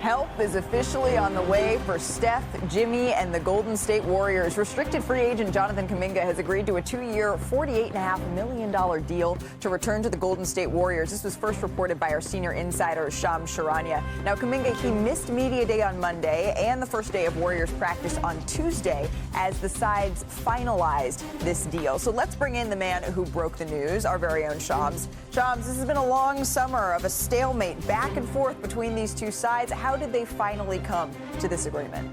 Help is officially on the way for Steph, Jimmy, and the Golden State Warriors. Restricted free agent Jonathan Kuminga has agreed to a 2-year, $48.5 million deal to return to the Golden State Warriors. This was first reported by our senior insider, Shams Charania. Now, Kuminga, he missed media day on Monday and the first day of Warriors practice on Tuesday as the sides finalized this deal. So let's bring in the man who broke the news, our very own Shams. Shams, this has been a long summer of a stalemate back and forth between these two sides. How did they finally come to this agreement?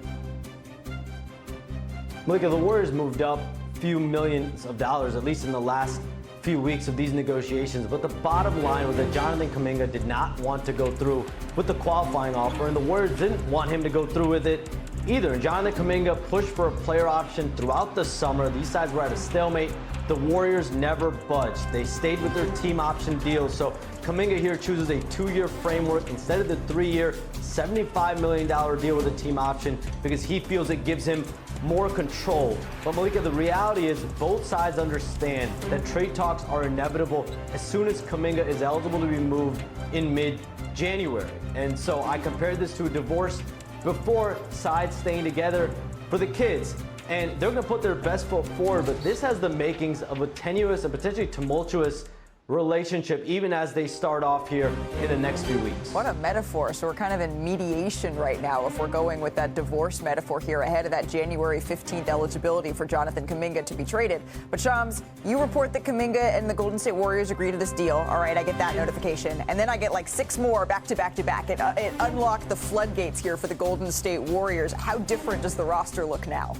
Malika, the Warriors moved up a few millions of dollars, at least in the last few weeks of these negotiations. But the bottom line was that Jonathan Kuminga did not want to go through with the qualifying offer, and the Warriors didn't want him to go through with it either. And Jonathan Kuminga pushed for a player option throughout the summer. These sides were at a stalemate. The Warriors never budged. They stayed with their team option deal. So Kuminga here chooses a 2-year framework instead of the 3-year, $75 million deal with a team option because he feels it gives him more control. But Malika, the reality is both sides understand that trade talks are inevitable as soon as Kuminga is eligible to be moved in mid-January. And so I compared this to a divorce before, sides staying together for the kids. And they're going to put their best foot forward, but this has the makings of a tenuous and potentially tumultuous relationship, even as they start off here in the next few weeks. What a metaphor. So we're kind of in mediation right now if we're going with that divorce metaphor here ahead of that January 15th eligibility for Jonathan Kuminga to be traded. But Shams, you report that Kuminga and the Golden State Warriors agree to this deal. All right, I get that notification. And then I get like 6 more back to back to back. It unlocked the floodgates here for the Golden State Warriors. How different does the roster look now?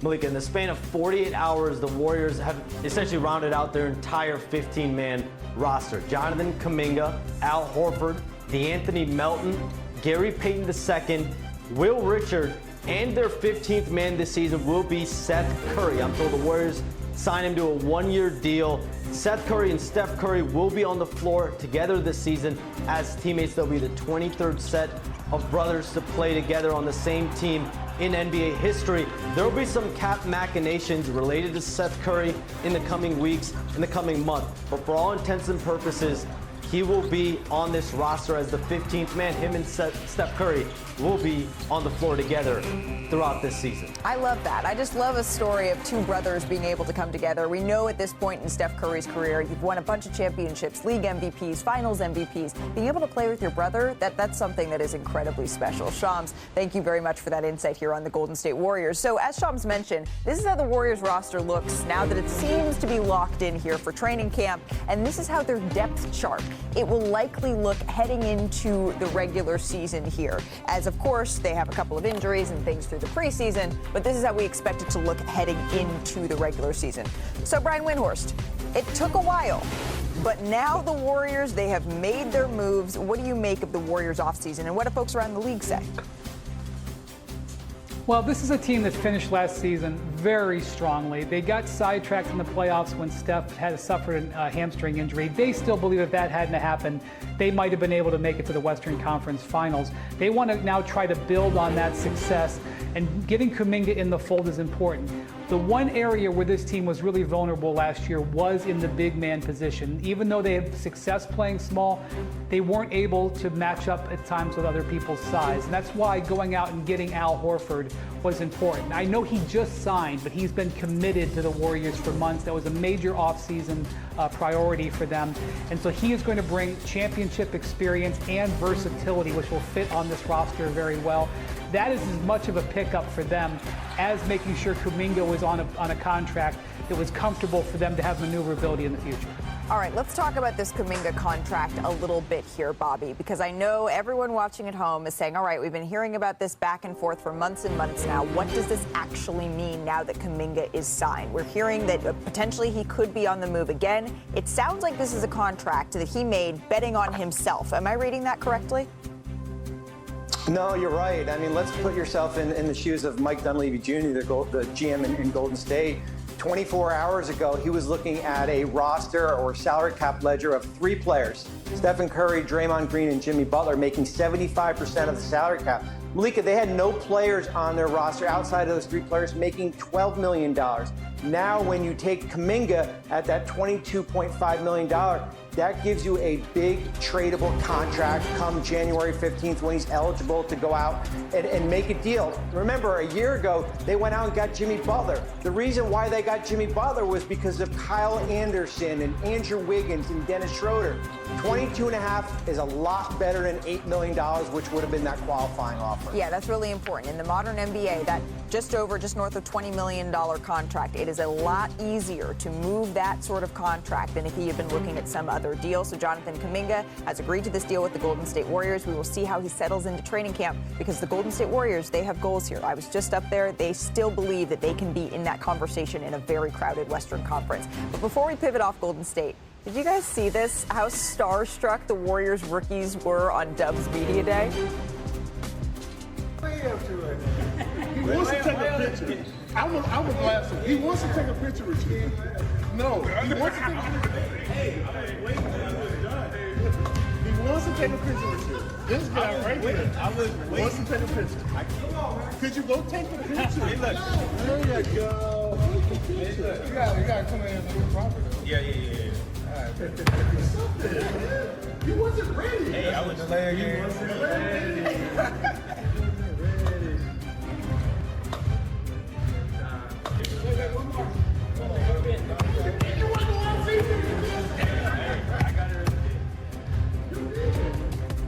Malika, in the span of 48 hours, the Warriors have essentially rounded out their entire 15-man roster. Jonathan Kuminga, Al Horford, DeAnthony Melton, Gary Payton II, Will Richard, and their 15th man this season will be Seth Curry. I'm told the Warriors signed him to a 1-year deal. Seth Curry and Steph Curry will be on the floor together this season as teammates. They'll be the 23rd set of brothers to play together on the same team in NBA history. There will be some cap machinations related to Seth Curry in the coming weeks, in the coming month. But for all intents and purposes, he will be on this roster as the 15th man. Him and Steph Curry will be on the floor together throughout this season. I love that. I just love a story of two brothers being able to come together. We know at this point in Steph Curry's career, you've won a bunch of championships, league MVPs, finals MVPs. Being able to play with your brother, that's something that is incredibly special. Shams, thank you very much for that insight here on the Golden State Warriors. So as Shams mentioned, this is how the Warriors roster looks now that it seems to be locked in here for training camp. And this is how their depth chart, it will likely look heading into the regular season here. As of course, they have a couple of injuries and things through the preseason, but this is how we expect it to look heading into the regular season. So Brian Windhorst, it took a while, but now the Warriors, they have made their moves. What do you make of the Warriors offseason, and what do folks around the league say? Well, this is a team that finished last season very strongly. They got sidetracked in the playoffs when Steph had suffered a hamstring injury. They still believe if that hadn't happened, they might have been able to make it to the Western Conference Finals. They want to now try to build on that success, and getting Kuminga in the fold is important. The one area where this team was really vulnerable last year was in the big man position. Even though they had success playing small, they weren't able to match up at times with other people's size. And that's why going out and getting Al Horford was important. I know he just signed, but he's been committed to the Warriors for months. That was a major offseason priority for them. And so he is going to bring championship experience and versatility, which will fit on this roster very well. That is as much of a pickup for them as making sure Kuminga was on a contract that was comfortable for them to have maneuverability in the future. All right, let's talk about this Kuminga contract a little bit here, Bobby, because I know everyone watching at home is saying, all right, we've been hearing about this back and forth for months and months now. What does this actually mean now that Kuminga is signed? We're hearing that potentially he could be on the move again. It sounds like this is a contract that he made betting on himself. Am I reading that correctly? No, you're right. I mean, let's put yourself in the shoes of Mike Dunleavy Jr., the GM in Golden State. 24 hours ago, he was looking at a roster or salary cap ledger of 3 players, Stephen Curry, Draymond Green, and Jimmy Butler, making 75% of the salary cap. Malika, they had no players on their roster outside of those 3 players making $12 million. Now, when you take Kuminga at that $22.5 million, that gives you a big tradable contract come January 15th when he's eligible to go out and make a deal. Remember, a year ago, they went out and got Jimmy Butler. The reason why they got Jimmy Butler was because of Kyle Anderson and Andrew Wiggins and Dennis Schroeder. 22.5 is a lot better than $8 million, which would have been that qualifying offer. Yeah, that's really important. In the modern NBA, that just north of $20 million contract, it is a lot easier to move that sort of contract than if he had been looking at some other deal. So Jonathan Kuminga has agreed to this deal with the Golden State Warriors. We will see how he settles into training camp because the Golden State Warriors, they have goals here. I was just up there. They still believe that they can be in that conversation in a very crowded Western Conference. But before we pivot off Golden State, did you guys see this? How starstruck the Warriors rookies were on Dub's Media Day? He wants to take a picture. I was laughing. He wants to take a picture with you. No, he wants to take a picture. He wants to take a picture with you. This guy right here wants to take a picture. Could you go take a picture? There you go. You gotta come in and do the proper. Yeah. He wasn't ready. Hey, I was delayed again. He wasn't ready.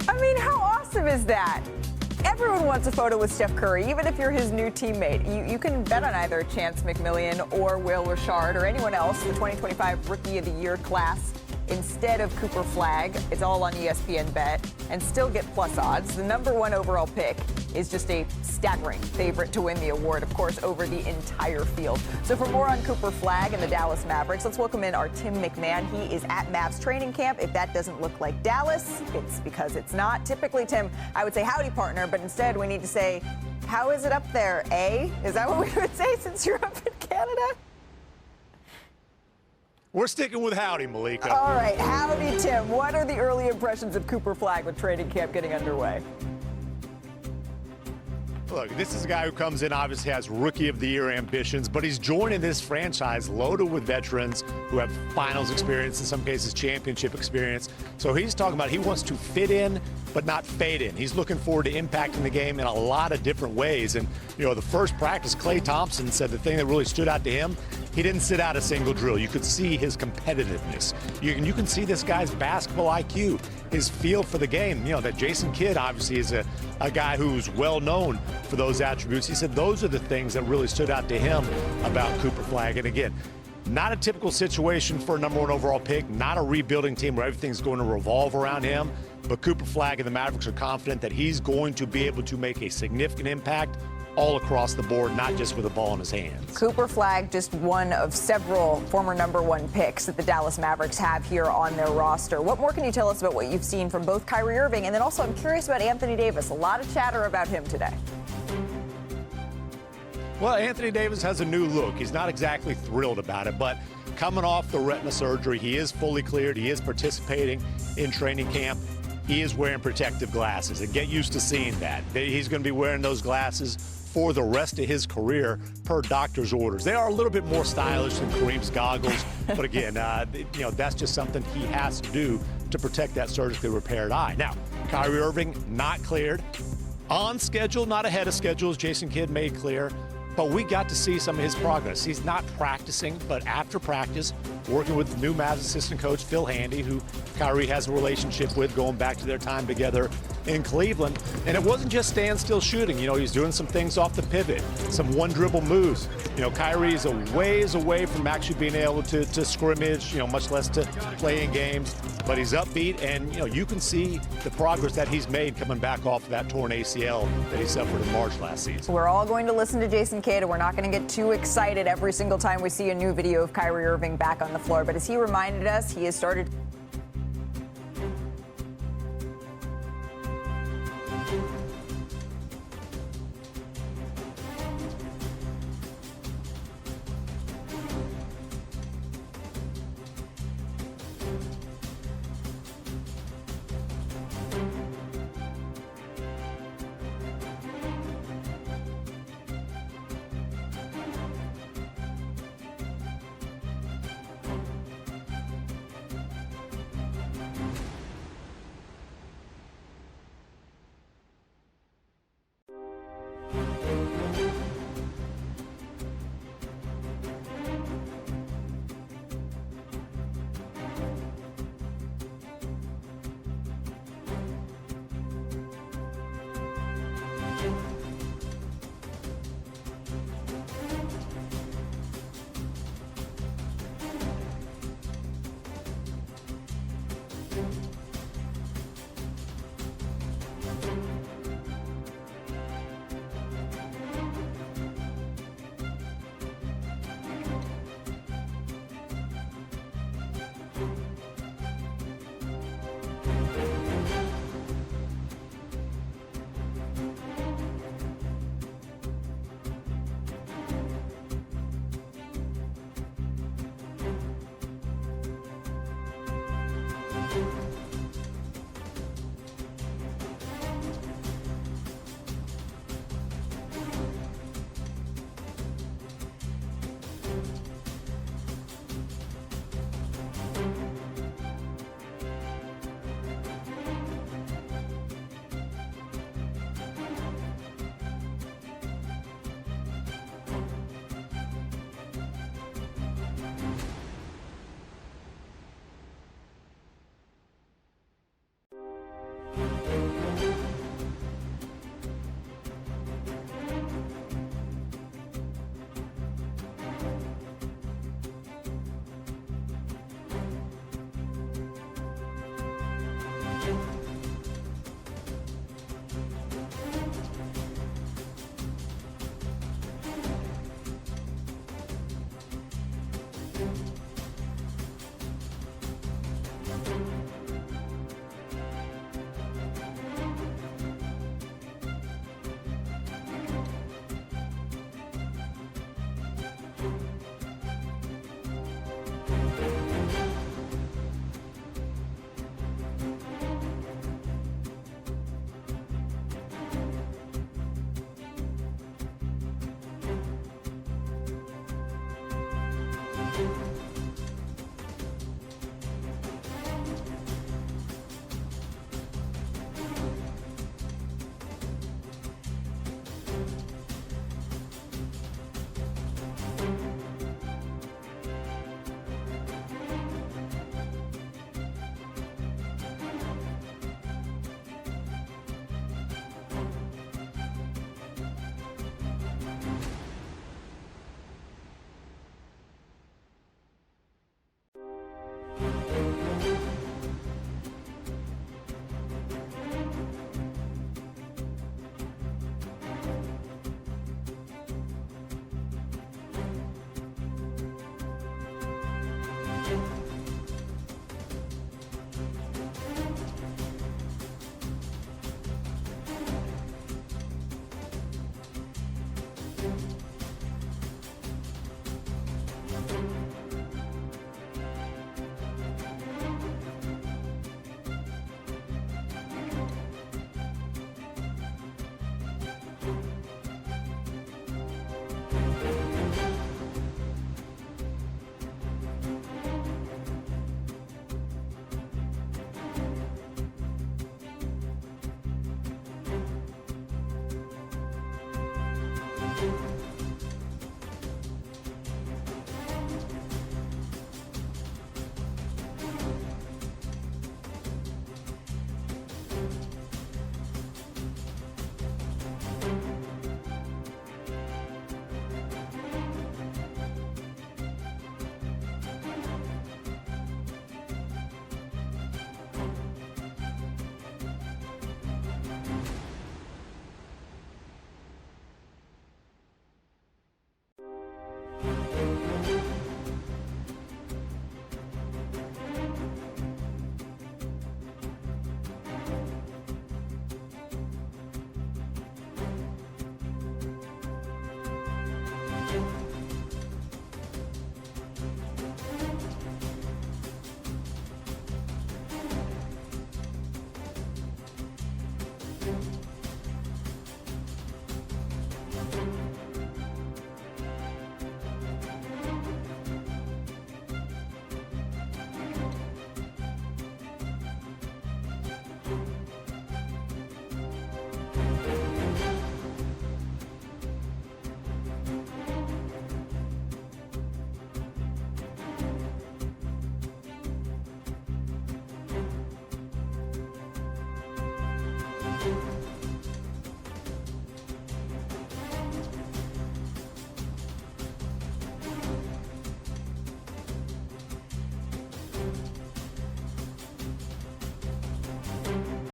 I mean, how awesome is that? Everyone wants a photo with Steph Curry, even if you're his new teammate. You can bet on either Chance McMillian or Will Richard or anyone else, the 2025 Rookie of the Year class, instead of Cooper Flagg. It's all on ESPN Bet and still get plus odds. The #1 overall pick is just a staggering favorite to win the award, of course, over the entire field. So for more on Cooper Flagg and the Dallas Mavericks, let's welcome in our Tim McMahon. He is at Mavs training camp. If that doesn't look like Dallas, it's because it's not. Typically, Tim, I would say howdy, partner, but instead we need to say, how is it up there, eh? Is that what we would say since you're up in Canada? We're sticking with howdy, Malika. All right, howdy, Tim. What are the early impressions of Cooper Flagg with training camp getting underway? Look, this is a guy who comes in, obviously has Rookie of the Year ambitions, but he's joining this franchise loaded with veterans who have finals experience, in some cases championship experience. So he's talking about he wants to fit in, but not fade in. He's looking forward to impacting the game in a lot of different ways. And, the first practice, Klay Thompson said the thing that really stood out to him, he didn't sit out a single drill. You could see his competitiveness. You can see this guy's basketball IQ, his feel for the game. That Jason Kidd obviously is a guy who's well known for those attributes. He said those are the things that really stood out to him about Cooper Flagg. And again, not a typical situation for a #1 overall pick, not a rebuilding team where everything's going to revolve around him. But Cooper Flagg and the Mavericks are confident that he's going to be able to make a significant impact all across the board, not just with a ball in his hands. Cooper Flagg, just one of several former #1 picks that the Dallas Mavericks have here on their roster. What more can you tell us about what you've seen from both Kyrie Irving and then also I'm curious about Anthony Davis? A lot of chatter about him today. Well, Anthony Davis has a new look. He's not exactly thrilled about it, but coming off the retina surgery, he is fully cleared. He is participating in training camp. He is wearing protective glasses, and get used to seeing that. He's going to be wearing those glasses for the rest of his career per doctor's orders. They are a little bit more stylish than Kareem's goggles, but again, that's just something he has to do to protect that surgically repaired eye. Now, Kyrie Irving not cleared. On schedule, not ahead of schedule, as Jason Kidd made clear. But we got to see some of his progress. He's not practicing, but after practice, working with new Mavs assistant coach Phil Handy, who Kyrie has a relationship with going back to their time together in Cleveland. And it wasn't just standstill shooting. He's doing some things off the pivot, some one-dribble moves. Kyrie is a ways away from actually being able to scrimmage, much less to play in games. But he's upbeat, and, you can see the progress that he's made coming back off of that torn ACL that he suffered in March last season. We're all going to listen to Jason Kidd, and we're not going to get too excited every single time we see a new video of Kyrie Irving back on the floor. But as he reminded us, he has started Shannon.